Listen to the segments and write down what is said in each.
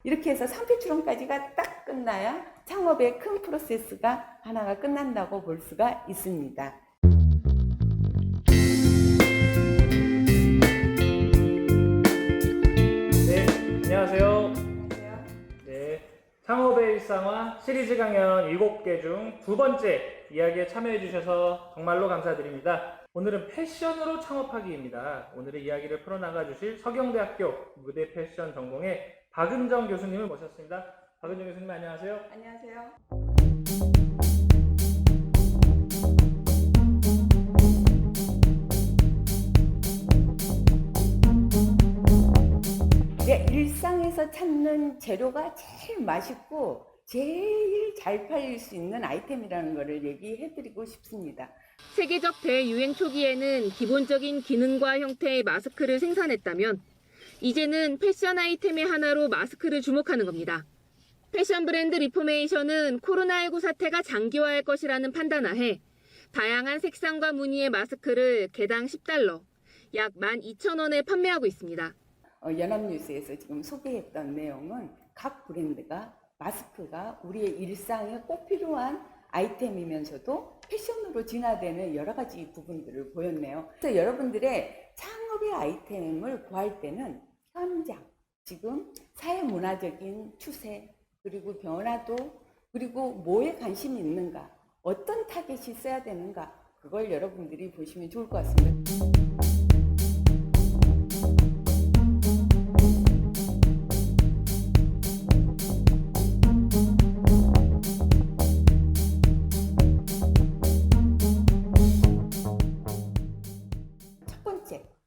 이렇게 해서 상표 출원까지가 딱 끝나야 창업의 큰 프로세스가 하나가 끝난다고 볼 수가 있습니다. 네, 안녕하세요. 네, 창업의 일상화 시리즈 강연 7개 중 두 번째 이야기에 참여해 주셔서 정말로 감사드립니다. 오늘은 패션으로 창업하기입니다. 오늘의 이야기를 풀어나가 주실 서경대학교 무대 패션 전공의 박은정 교수님을 모셨습니다. 박은정 교수님 안녕하세요. 안녕하세요. 일상에서 찾는 재료가 제일 맛있고 제일 잘 팔릴 수 있는 아이템이라는 것을 얘기해 드리고 싶습니다. 세계적 대유행 초기에는 기본적인 기능과 형태의 마스크를 생산했다면 이제는 패션 아이템의 하나로 마스크를 주목하는 겁니다. 패션 브랜드 리포메이션은 코로나19 사태가 장기화할 것이라는 판단하에 다양한 색상과 무늬의 마스크를 개당 $10, 약 12,000원에 판매하고 있습니다. 연합뉴스에서 지금 소개했던 내용은 각 브랜드가 마스크가 우리의 일상에 꼭 필요한 아이템이면서도 패션으로 진화되는 여러 가지 부분들을 보였네요. 그래서 여러분들의 창업의 아이템을 구할 때는 현장, 지금 사회문화적인 추세, 그리고 변화도, 그리고 뭐에 관심이 있는가, 어떤 타겟이 써야 되는가, 그걸 여러분들이 보시면 좋을 것 같습니다.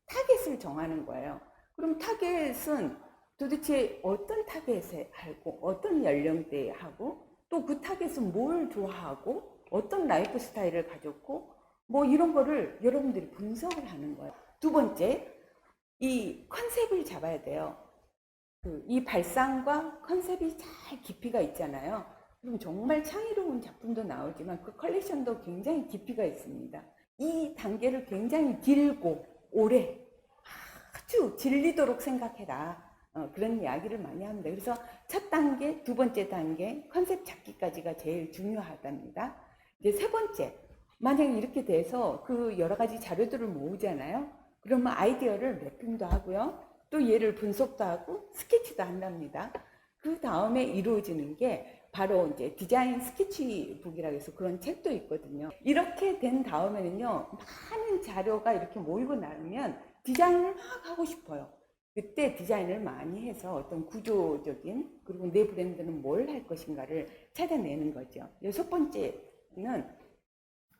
타겟을 정하는 거예요. 그럼 타겟은 도대체 어떤 타겟에 하고 어떤 연령대에 하고 또 그 타겟은 뭘 좋아하고 어떤 라이프 스타일을 가졌고 뭐 이런 거를 여러분들이 분석을 하는 거예요. 두 번째, 이 컨셉을 잡아야 돼요. 이 발상과 컨셉이 잘 깊이가 있잖아요. 그럼 정말 창의로운 작품도 나오지만 그 컬렉션도 굉장히 깊이가 있습니다. 이 단계를 굉장히 길고 오래 아주 질리도록 생각해라. 그런 이야기를 많이 합니다. 그래서 첫 단계, 두 번째 단계, 컨셉 잡기까지가 제일 중요하답니다. 이제 세 번째, 만약에 이렇게 돼서 그 여러 가지 자료들을 모으잖아요. 그러면 아이디어를 매핑도 하고요. 또 얘를 분석도 하고 스케치도 한답니다. 그 다음에 이루어지는 게 바로 이제 디자인 스케치북이라고 해서 그런 책도 있거든요. 이렇게 된 다음에는요, 많은 자료가 이렇게 모이고 나면 디자인을 막 하고 싶어요. 그때 디자인을 많이 해서 어떤 구조적인, 그리고 내 브랜드는 뭘 할 것인가를 찾아내는 거죠. 여섯 번째는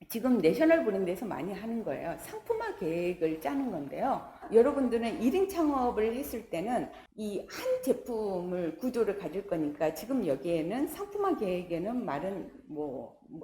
지금 내셔널 브랜드에서 많이 하는 거예요. 상품화 계획을 짜는 건데요. 여러분들은 1인 창업을 했을 때는 이 한 제품을 구조를 가질 거니까 지금 여기에는 상품화 계획에는 말은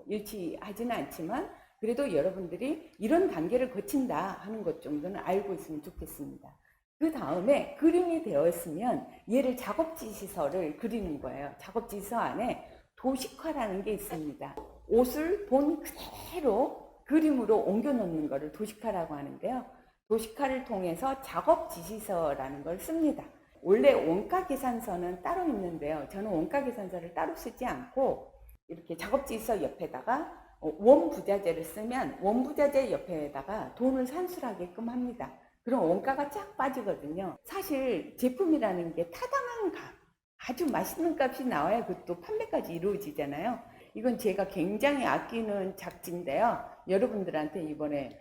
일치하지는 않지만 그래도 여러분들이 이런 단계를 거친다 하는 것 정도는 알고 있으면 좋겠습니다. 그 다음에 그림이 되었으면 얘를 작업지시서를 그리는 거예요. 작업지시서 안에 도식화라는 게 있습니다. 옷을 본 그대로 그림으로 옮겨 놓는 것을 도식화라고 하는데요. 도식화를 통해서 작업 지시서라는 걸 씁니다. 원래 원가 계산서는 따로 있는데요. 저는 원가 계산서를 따로 쓰지 않고 이렇게 작업 지시서 옆에다가 원부자재를 쓰면 원부자재 옆에다가 돈을 산술하게끔 합니다. 그럼 원가가 쫙 빠지거든요. 사실 제품이라는 게 타당한 값, 아주 맛있는 값이 나와야 그것도 판매까지 이루어지잖아요. 이건 제가 굉장히 아끼는 작지인데요. 여러분들한테 이번에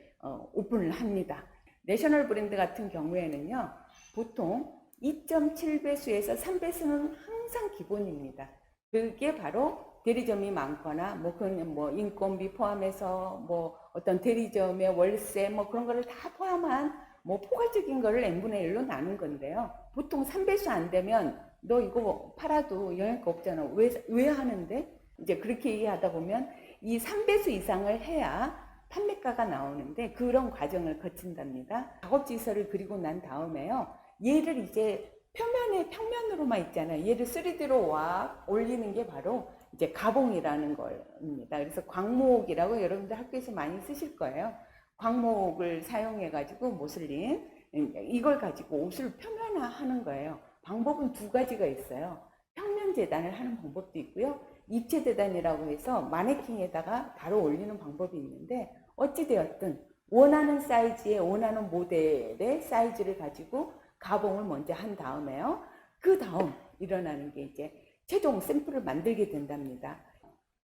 오픈을 합니다. 내셔널 브랜드 같은 경우에는요. 보통 2.7배수에서 3배수는 항상 기본입니다. 그게 바로 대리점이 많거나 인건비 포함해서 어떤 대리점의 월세 그런 거를 다 포함한 포괄적인 거를 n분의 1로 나눈 건데요. 보통 3배수 안 되면 너 이거 팔아도 영향가 없잖아. 왜 하는데? 이제 그렇게 얘기하다 보면 이 3배수 이상을 해야 판매가가 나오는데 그런 과정을 거친답니다. 작업지시서를 그리고 난 다음에요. 얘를 이제 평면으로만 있잖아요. 얘를 3D로 와 올리는 게 바로 이제 가봉이라는 겁니다. 그래서 광목이라고 여러분들 학교에서 많이 쓰실 거예요. 광목을 사용해 가지고 모슬린 이걸 가지고 옷을 표면화하는 거예요. 방법은 두 가지가 있어요. 천연 재단을 하는 방법도 있고요. 입체 재단이라고 해서 마네킹에다가 바로 올리는 방법이 있는데, 어찌되었든 원하는 사이즈에 원하는 모델의 사이즈를 가지고 가봉을 먼저 한 다음에요. 그 다음 일어나는 게 이제 최종 샘플을 만들게 된답니다.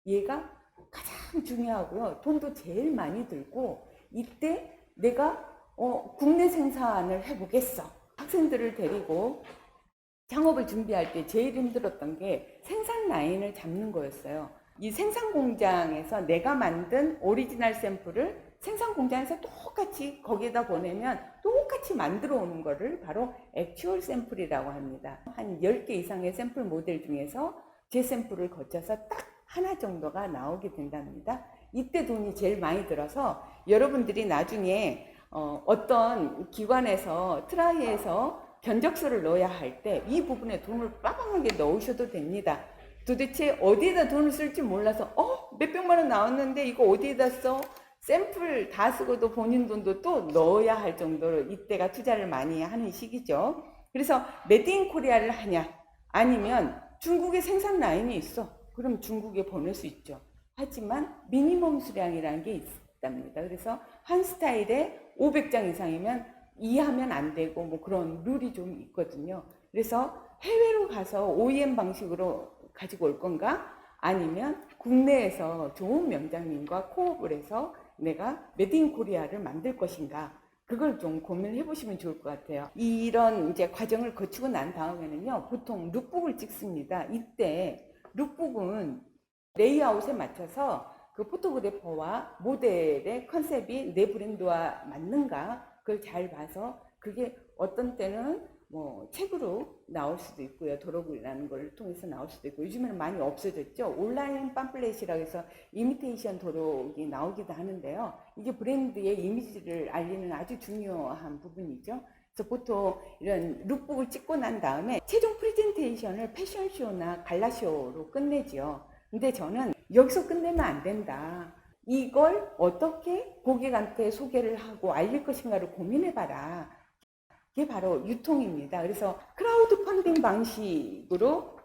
얘가 가장 중요하고요. 돈도 제일 많이 들고, 이때 내가 국내 생산을 해보겠어. 학생들을 데리고 창업을 준비할 때 제일 힘들었던 게 생산 라인을 잡는 거였어요. 이 생산 공장에서 내가 만든 오리지널 샘플을 생산 공장에서 똑같이 거기에다 보내면 똑같이 만들어 오는 거를 바로 액추얼 샘플이라고 합니다. 한 10개 이상의 샘플 모델 중에서 제 샘플을 거쳐서 딱 하나 정도가 나오게 된답니다. 이때 돈이 제일 많이 들어서 여러분들이 나중에 어떤 기관에서 트라이에서 견적서를 넣어야 할 때 이 부분에 돈을 빠방하게 넣으셔도 됩니다. 도대체 어디에다 돈을 쓸지 몰라서 몇백만 원 나왔는데 이거 어디에다 써? 샘플 다 쓰고도 본인 돈도 또 넣어야 할 정도로 이때가 투자를 많이 하는 시기죠. 그래서 메드 인 코리아를 하냐, 아니면 중국에 생산 라인이 있어, 그럼 중국에 보낼 수 있죠. 하지만 미니멈 수량이라는 게 있답니다. 그래서 한 스타일에 500장 이상이면 이해하면 안 되고 뭐 그런 룰이 좀 있거든요. 그래서 해외로 가서 OEM 방식으로 가지고 올 건가, 아니면 국내에서 좋은 명장님과 코업을 해서 내가 메드 인 코리아를 만들 것인가, 그걸 좀 고민해 보시면 좋을 것 같아요. 이런 이제 과정을 거치고 난 다음에는요, 보통 룩북을 찍습니다. 이때 룩북은 레이아웃에 맞춰서 그 포토그래퍼와 모델의 컨셉이 내 브랜드와 맞는가, 그걸 잘 봐서, 그게 어떤 때는 뭐 책으로 나올 수도 있고요. 도로글이라는 걸 통해서 나올 수도 있고, 요즘에는 많이 없어졌죠. 온라인 팜플렛이라고 해서 이미테이션 도록이 나오기도 하는데요. 이게 브랜드의 이미지를 알리는 아주 중요한 부분이죠. 그래서 보통 이런 룩북을 찍고 난 다음에 최종 프레젠테이션을 패션쇼나 갈라쇼로 끝내죠. 근데 저는 여기서 끝내면 안 된다. 이걸 어떻게 고객한테 소개를 하고 알릴 것인가를 고민해봐라. 그게 바로 유통입니다. 그래서 크라우드 펀딩 방식으로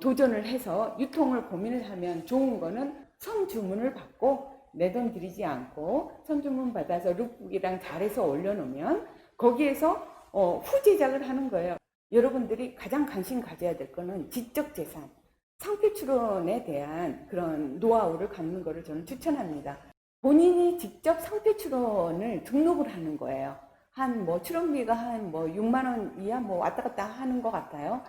도전을 해서 유통을 고민을 하면 좋은 거는 선주문을 받고 내 돈 들이지 않고 선주문 받아서 룩북이랑 잘해서 올려놓으면 거기에서 후제작을 하는 거예요. 여러분들이 가장 관심 가져야 될 거는 지적 재산, 상표 출원에 대한 그런 노하우를 갖는 거를 저는 추천합니다. 본인이 직접 상표 출원을 등록을 하는 거예요. 출원비가 한 6만 원 이하 왔다 갔다 하는 것 같아요.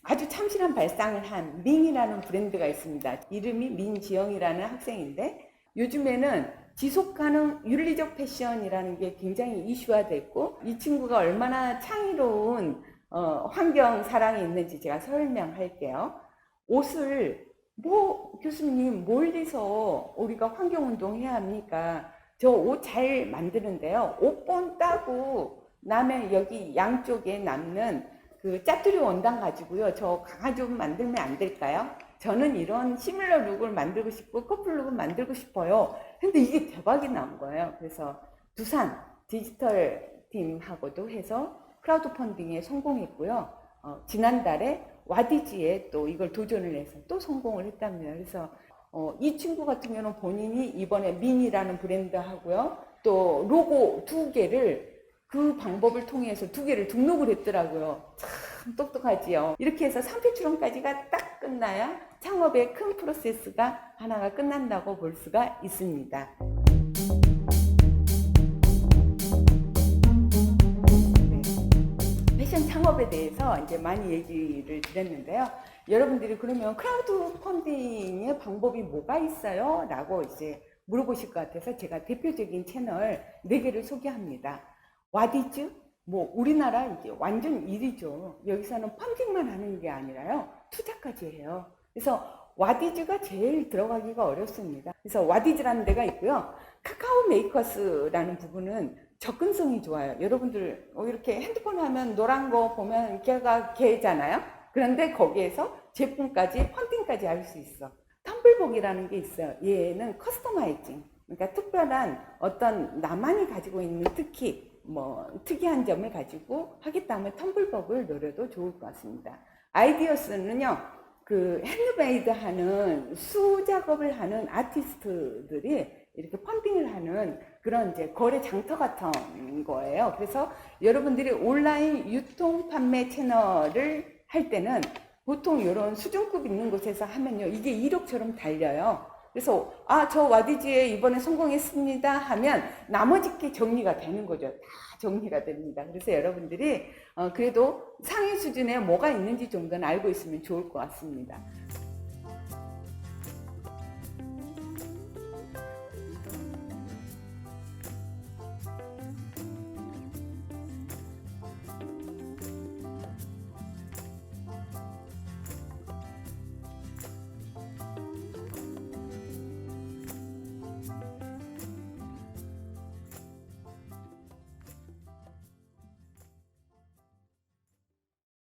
아주 참신한 발상을 한 밍이라는 브랜드가 있습니다. 이름이 민지영이라는 학생인데, 요즘에는 지속가능 윤리적 패션이라는 게 굉장히 이슈화됐고, 이 친구가 얼마나 창의로운 환경 사랑이 있는지 제가 설명할게요. 옷을 교수님 멀리서 우리가 환경운동 해야 합니까? 저 옷 잘 만드는데요. 옷본 따고 남의 여기 양쪽에 남는 그 짜투리 원단 가지고요, 저 강아지 옷 만들면 안 될까요? 저는 이런 시뮬러 룩을 만들고 싶고 커플 룩을 만들고 싶어요. 근데 이게 대박이 난 거예요. 그래서 두산 디지털 팀하고도 해서 크라우드 펀딩에 성공했고요. 지난달에 와디지에 또 이걸 도전을 해서 또 성공을 했답니다. 그래서 이 친구 같은 경우는 본인이 이번에 민이라는 브랜드하고요, 또 로고 2개를 그 방법을 통해서 2개를 등록을 했더라고요. 참 똑똑하지요. 이렇게 해서 상표 출원까지가 딱 끝나야 창업의 큰 프로세스가 하나가 끝난다고 볼 수가 있습니다. 패션 창업에 대해서 이제 많이 얘기를 드렸는데요. 여러분들이 그러면 크라우드 펀딩의 방법이 뭐가 있어요? 라고 이제 물어보실 것 같아서 제가 대표적인 채널 4개를 소개합니다. 와디즈, 우리나라 이제 완전 1위죠. 여기서는 펀딩만 하는 게 아니라요, 투자까지 해요. 그래서 와디즈가 제일 들어가기가 어렵습니다. 그래서 와디즈라는 데가 있고요. 카카오 메이커스라는 부분은 접근성이 좋아요. 여러분들 이렇게 핸드폰 하면 노란 거 보면 걔가 걔잖아요. 그런데 거기에서 제품까지 펀딩까지 할 수 있어. 텀블벅이라는 게 있어요. 얘는 커스터마이징, 그러니까 특별한 어떤 나만이 가지고 있는 특이한 점을 가지고 하겠다 하면 텀블벅을 노려도 좋을 것 같습니다. 아이디어스는요, 그 핸드메이드 하는 수 작업을 하는 아티스트들이 이렇게 펌핑을 하는 그런 이제 거래 장터 같은 거예요. 그래서 여러분들이 온라인 유통 판매 채널을 할 때는 보통 이런 수준급 있는 곳에서 하면요, 이게 1억처럼 달려요. 그래서 저 와디즈에 이번에 성공했습니다 하면 나머지 게 정리가 되는 거죠. 다 정리가 됩니다. 그래서 여러분들이 그래도 상위 수준에 뭐가 있는지 정도는 알고 있으면 좋을 것 같습니다.